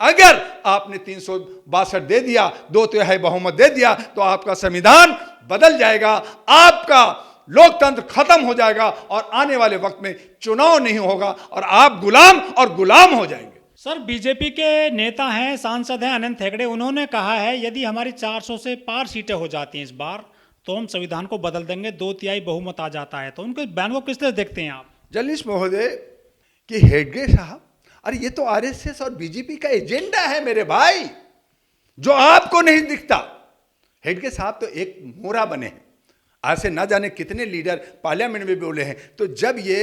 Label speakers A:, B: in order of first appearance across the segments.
A: अगर आपने 362 दे दिया, 2/3 बहुमत दे दिया, तो आपका संविधान बदल जाएगा, आपका लोकतंत्र खत्म हो जाएगा और आने वाले वक्त में चुनाव नहीं होगा और आप गुलाम और गुलाम हो जाएंगे।
B: सर, बीजेपी के नेता हैं, सांसद हैं अनंत हेगड़े, उन्होंने कहा है यदि हमारी 400 से पार सीटें हो जाती हैं इस बार तो हम संविधान को बदल देंगे, 2/3 बहुमत आ जाता है। तो उनके बयान को किस तरह देखते हैं आप?
A: जर्नलिस्ट महोदय कि हेगड़े साहब, अरे ये तो आरएसएस और बीजेपी का एजेंडा है मेरे भाई, जो आपको नहीं दिखता। हेगड़े साहब तो एक मोहरा बने हैं, आज से ना जाने कितने लीडर पार्लियामेंट में बोले हैं। तो जब ये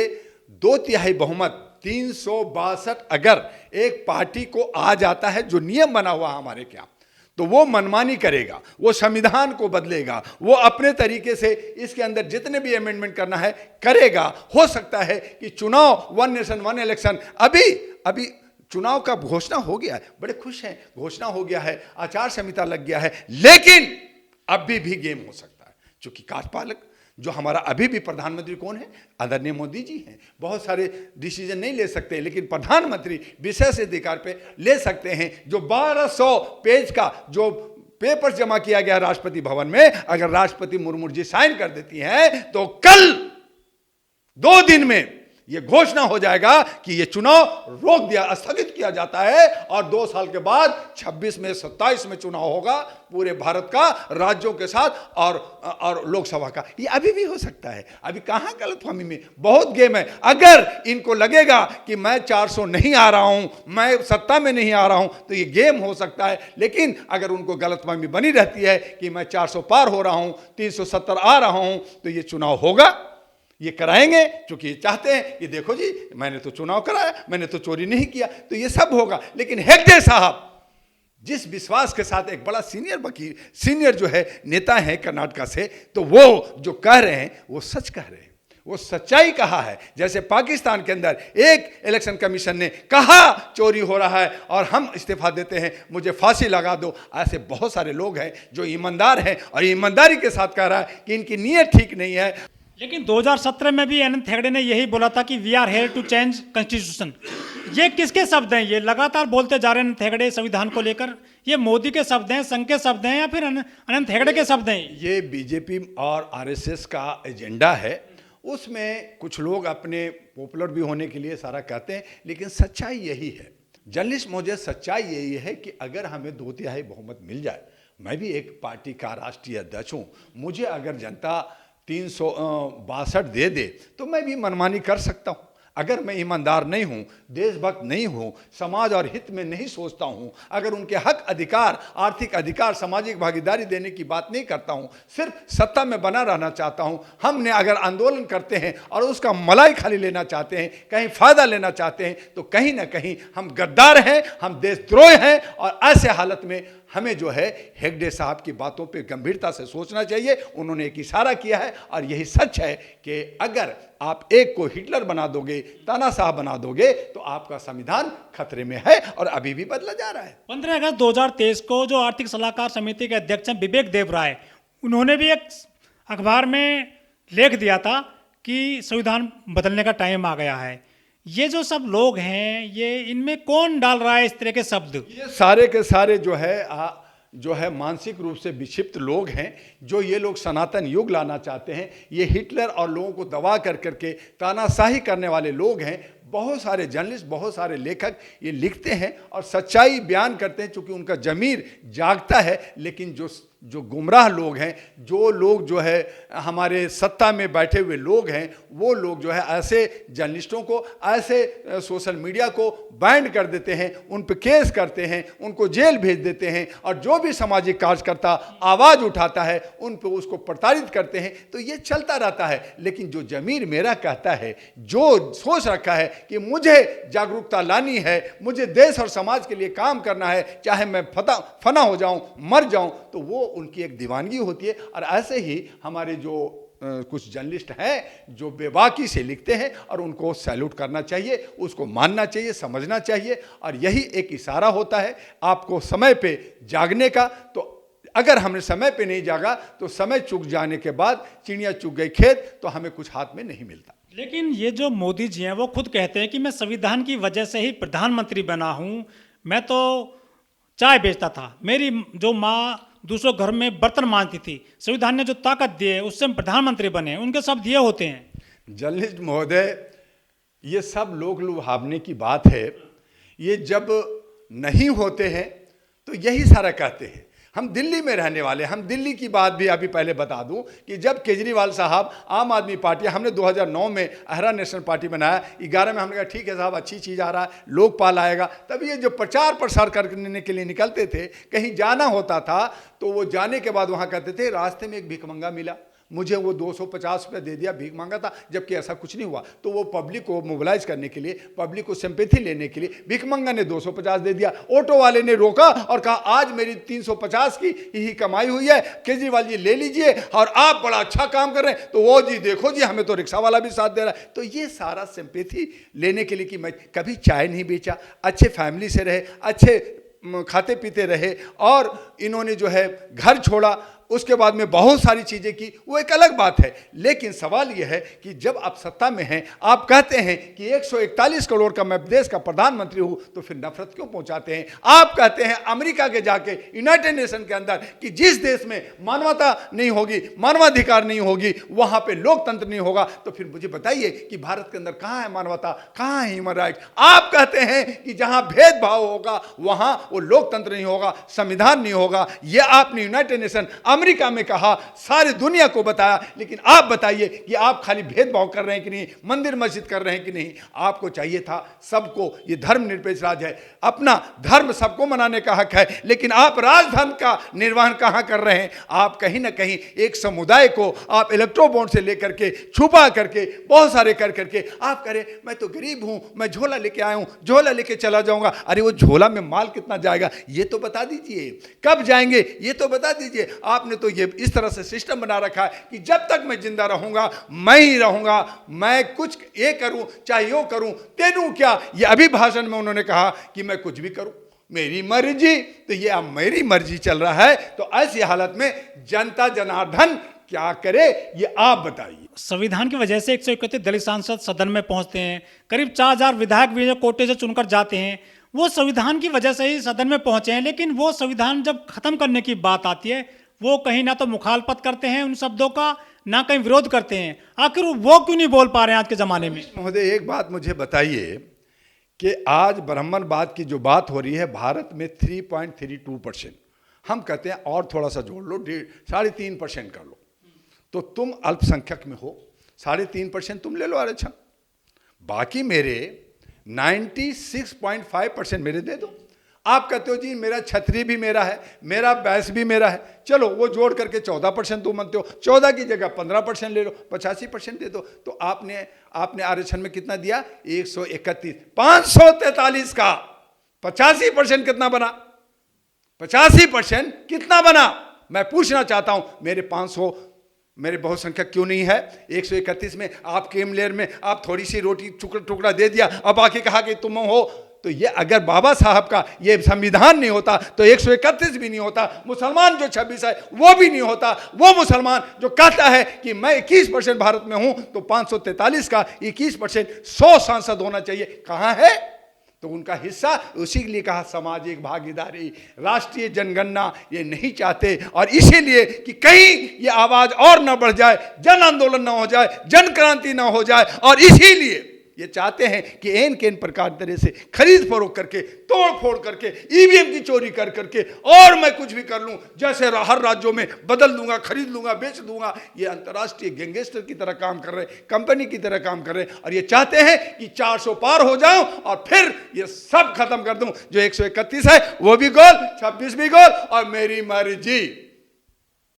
A: 2/3 बहुमत 362 अगर एक पार्टी को आ जाता है, जो नियम बना हुआ हमारे क्या, तो वो मनमानी करेगा, वो संविधान को बदलेगा, वो अपने तरीके से इसके अंदर जितने भी अमेंडमेंट करना है करेगा। हो सकता है कि चुनाव, वन नेशन वन इलेक्शन, अभी चुनाव का घोषणा हो गया है, बड़े खुश हैं, घोषणा हो गया है, आचार संहिता लग गया है, लेकिन अभी भी गेम हो सकता है। चूंकि कार्यपालक जो हमारा अभी भी प्रधानमंत्री कौन है, आदरणीय मोदी जी हैं। बहुत सारे डिसीजन नहीं ले सकते, लेकिन प्रधानमंत्री विशेष अधिकार पे ले सकते हैं। जो 1200 पेज का जो पेपर जमा किया गया राष्ट्रपति भवन में, अगर राष्ट्रपति मुर्मू जी साइन कर देती हैं तो कल 2 दिन में यह घोषणा हो जाएगा कि यह चुनाव रोक दिया, स्थगित किया जाता है और 2 साल के बाद 26 में 27 में चुनाव होगा पूरे भारत का, राज्यों के साथ और लोकसभा का। ये अभी भी हो सकता है, अभी कहां गलतफहमी में, बहुत गेम है। अगर इनको लगेगा कि मैं 400 नहीं आ रहा हूं, मैं सत्ता में नहीं आ रहा हूं, तो ये गेम हो सकता है। लेकिन अगर उनको गलतफहमी बनी रहती है कि मैं 400 पार हो रहा हूं, 370 आ रहा हूं, तो ये चुनाव होगा, ये कराएंगे, क्योंकि ये चाहते हैं कि देखो जी मैंने तो चुनाव कराया, मैंने तो चोरी नहीं किया, तो ये सब होगा। लेकिन हेगड़े साहब जिस विश्वास के साथ, एक बड़ा सीनियर वकील, सीनियर जो है नेता है कर्नाटक से, तो वो जो कह रहे हैं वो सच कह रहे हैं, वो सच्चाई कहा है। जैसे पाकिस्तान के अंदर एक इलेक्शन कमीशन ने कहा चोरी हो रहा है और हम इस्तीफा देते हैं, मुझे फांसी लगा दो, ऐसे बहुत सारे लोग हैं जो ईमानदार हैं और ईमानदारी के साथ कह रहा है कि इनकी नीयत ठीक नहीं है।
B: लेकिन 2017 में भी अनंत हेगड़े ने यही बोला था कि we are here to change constitution. ये किसके शब्द हैं? ये लगातार बोलते जा रहे हैं अनंत हेगड़े संविधान को लेकर। ये मोदी के शब्द हैं, संघ के शब्द हैं, या फिर अनंत हेगड़े के शब्द हैं?
A: ये बीजेपी और आरएसएस का एजेंडा है। उसमें कुछ लोग अपने पॉपुलर भी होने के लिए सारा कहते हैं, लेकिन सच्चाई यही है जर्नलिस्ट महोदय, सच्चाई यही है कि अगर हमें 2/3 बहुमत मिल जाए, मैं भी एक पार्टी का राष्ट्रीय अध्यक्ष हूँ, मुझे अगर जनता 362 दे दे तो मैं भी मनमानी कर सकता हूं। अगर मैं ईमानदार नहीं हूं, देशभक्त नहीं हूं, समाज और हित में नहीं सोचता हूं, अगर उनके हक अधिकार, आर्थिक अधिकार, सामाजिक भागीदारी देने की बात नहीं करता हूं, सिर्फ सत्ता में बना रहना चाहता हूं, हमने अगर आंदोलन करते हैं और उसका मलाई खाली लेना चाहते हैं, कहीं फायदा लेना चाहते हैं, तो कहीं ना कहीं हम गद्दार हैं, हम देशद्रोही हैं। और ऐसे हालत में हमें जो है हेगड़े साहब की बातों पे गंभीरता से सोचना चाहिए। उन्होंने एक इशारा किया है और यही सच है कि अगर आप एक को हिटलर बना दोगे, तानाशाह बना दोगे, तो आपका संविधान खतरे में है और अभी भी बदला जा रहा है।
B: 15 अगस्त 2023 को जो आर्थिक सलाहकार समिति के अध्यक्ष हैं विवेक देव राय, उन्होंने भी एक अखबार में लेख दिया था कि संविधान बदलने का टाइम आ गया है। ये जो सब लोग हैं, ये इनमें कौन डाल रहा है इस तरह के शब्द?
A: ये सारे के सारे जो है मानसिक रूप से विक्षिप्त लोग हैं, जो ये लोग सनातन युग लाना चाहते हैं। ये हिटलर और लोगों को दबा कर करके तानाशाही करने वाले लोग हैं। बहुत सारे जर्नलिस्ट, बहुत सारे लेखक ये लिखते हैं और सच्चाई बयान करते हैं, चूँकि उनका ज़मीर जागता है। लेकिन जो गुमराह लोग हैं, जो लोग जो है हमारे सत्ता में बैठे हुए लोग हैं, वो लोग जो है ऐसे जर्नलिस्टों को, ऐसे सोशल मीडिया को बैन कर देते हैं, उन पर केस करते हैं, उनको जेल भेज देते हैं और जो भी सामाजिक कार्यकर्ता आवाज़ उठाता है उन पर उसको प्रताड़ित करते हैं। तो ये चलता रहता है। लेकिन जो ज़मीर मेरा कहता है, जो सोच रखा है कि मुझे जागरूकता लानी है, मुझे देश और समाज के लिए काम करना है, चाहे मैं फना हो जाऊं, मर जाऊं, तो वो उनकी एक दीवानगी होती है। और ऐसे ही हमारे जो कुछ जर्नलिस्ट हैं जो बेबाकी से लिखते हैं, और उनको सैल्यूट करना चाहिए, उसको मानना चाहिए, समझना चाहिए। और यही एक इशारा होता है आपको समय पे जागने का। तो अगर हमने समय पे नहीं जागा तो समय चूक जाने के बाद चिड़िया चुग गई खेत, तो हमें कुछ हाथ में नहीं मिलता।
B: लेकिन ये जो मोदी जी हैं वो खुद कहते हैं कि मैं संविधान की वजह से ही प्रधानमंत्री बना हूँ, मैं तो चाय बेचता था, मेरी जो माँ दूसरों घर में बर्तन मांजती थी। संविधान ने जो ताकत दी है उससे हम प्रधानमंत्री बने, उनके सब दिए होते हैं।
A: जर्नलिस्ट महोदय, ये सब लोग लुभावने की बात है। ये जब नहीं होते हैं तो यही सारा कहते हैं। हम दिल्ली में रहने वाले, हम दिल्ली की बात भी अभी पहले बता दूं कि जब केजरीवाल साहब आम आदमी पार्टी, हमने 2009 में अहरा नेशनल पार्टी बनाया, 11 में हमने कहा ठीक है साहब अच्छी चीज़ आ रहा है, लोकपाल आएगा, तब ये जो प्रचार प्रसार करने के लिए निकलते थे, कहीं जाना होता था तो वो जाने के बाद वहाँ कहते थे रास्ते में एक भिखमंगा मिला, मुझे वो 250 रुपये दे दिया, भीख मांगा था, जबकि ऐसा कुछ नहीं हुआ। तो वो पब्लिक को मोबिलाइज करने के लिए, पब्लिक को सिंपैथी लेने के लिए भिखमंगा ने 250 दे दिया। ऑटो वाले ने रोका और कहा आज मेरी 350 की ही कमाई हुई है, केजरीवाल जी ले लीजिए और आप बड़ा अच्छा काम कर रहे हैं। तो वो जी देखो जी हमें तो रिक्शा वाला भी साथ दे रहा है। तो ये सारा सिंपैथी लेने के लिए कि मैं कभी चाय नहीं बेचा, अच्छे फैमिली से रहे, अच्छे खाते पीते रहे, और इन्होंने जो है घर छोड़ा, उसके बाद में बहुत सारी चीज़ें की, वो एक अलग बात है। लेकिन सवाल यह है कि जब आप सत्ता में हैं, आप कहते हैं कि 141 करोड़ का मैं देश का प्रधानमंत्री हूं, तो फिर नफरत क्यों पहुंचाते हैं? आप कहते हैं अमेरिका के जाके यूनाइटेड नेशन के अंदर कि जिस देश में मानवता नहीं होगी, मानवाधिकार नहीं होगी, वहां पे लोकतंत्र नहीं होगा, तो फिर मुझे बताइए कि भारत के अंदर कहां है मानवता, कहां है ह्यूमन राइट? आप कहते हैं कि जहां भेदभाव होगा वहां वो लोकतंत्र नहीं होगा, संविधान नहीं होगा। यह आपने यूनाइटेड नेशन अमेरिका में कहा, सारी दुनिया को बताया, लेकिन आप बताइए कि आप खाली भेदभाव कर रहे हैं कि नहीं, मंदिर मस्जिद कर रहे हैं कि नहीं? आपको चाहिए था सबको, ये धर्मनिरपेक्ष राज्य है, अपना धर्म सबको मनाने का हक है, लेकिन आप राजधर्म का निर्वहन कहां कर रहे हैं? आप कहीं ना कहीं एक समुदाय को आप इलेक्ट्रो बॉन्ड से लेकर के, छुपा करके, बहुत सारे कर करके आप करें मैं तो गरीब हूं, मैं झोला लेके आया हूं, झोला लेके चला जाऊंगा। अरे वो झोला में माल कितना जाएगा ये तो बता दीजिए, कब जाएंगे ये तो बता दीजिए। आपने तो ये इस तरह से सिस्टम बना रखा है कि जब तक मैं जिंदा रहूंगा मैं ही रहूंगा, मैं कुछ ये करूं चाहे यो करूं, तेनू क्या। ये अभी भाषण में उन्होंने कहा कि मैं कुछ भी करूं, मेरी मर्जी। तो ये अब मेरी मर्जी चल रहा है, तो ऐसी हालत में जनता जनार्दन क्या करे ये आप बताइए।
B: संविधान की वजह से 131 दलित सांसद सदन में पहुंचते हैं, करीब 4000 विधायक भी कोटे से चुनकर जाते हैं, वो संविधान की वजह से ही सदन में पहुंचे हैं। लेकिन वो संविधान जब खत्म करने की बात आती है, वो कहीं ना तो मुखालफत करते हैं उन शब्दों का, ना कहीं विरोध करते हैं। आखिर वो क्यों नहीं बोल पा रहे हैं आज के जमाने में?
A: महोदय एक बात मुझे बताइए कि आज ब्राह्मणवाद की जो बात हो रही है भारत में 3.32%, हम कहते हैं और थोड़ा सा जोड़ लो, 3.5% कर लो, तो तुम अल्पसंख्यक में हो, 3.5% तुम ले लो आरक्षण, बाकी मेरे 96.5% मेरे दे दो। आप कहते हो जी मेरा छतरी भी मेरा है, मेरा बैस भी मेरा है, चलो वो जोड़ करके 14% तुम मानते हो, 14 की जगह 15% ले लो, 85% दे दो। तो आपने आरक्षण में कितना दिया? 131, 543 का 85% कितना बना? 85% कितना बना? मैं पूछना चाहता हूं, मेरे 500 मेरे बहुसंख्यक क्यों नहीं है? 131 में आप केम लेयर में आप थोड़ी सी रोटी टुकड़ा दे दिया, अब आके कहा कि तुम हो। तो ये अगर बाबा साहब का ये संविधान नहीं होता तो 131 भी नहीं होता, मुसलमान जो 26 है वो भी नहीं होता। वो मुसलमान जो कहता है कि मैं 21% भारत में हूं, तो 543 का 21% 100 सांसद होना चाहिए, कहां है? तो उनका हिस्सा, उसी के लिए कहा सामाजिक भागीदारी, राष्ट्रीय जनगणना ये नहीं चाहते, और इसीलिए कि कहीं ये आवाज और ना बढ़ जाए, जन आंदोलन ना हो जाए, जन क्रांति ना हो जाए, और इसीलिए ये चाहते हैं कि एन के एन प्रकार तरह से खरीद फरोख्त करके, तोड़ फोड़ करके, ईवीएम की चोरी कर करके, और मैं कुछ भी कर लूं, जैसे हर राज्यों में बदल दूंगा, खरीद लूंगा, बेच दूंगा। ये अंतर्राष्ट्रीय गैंगस्टर की तरह काम कर रहे हैं, कंपनी की तरह काम कर रहे हैं, और ये चाहते हैं कि 400 पार हो जाऊं और फिर ये सब खत्म कर दूं। जो 131 है वो भी गोल, 26 भी गोल, और मेरी मर्जी।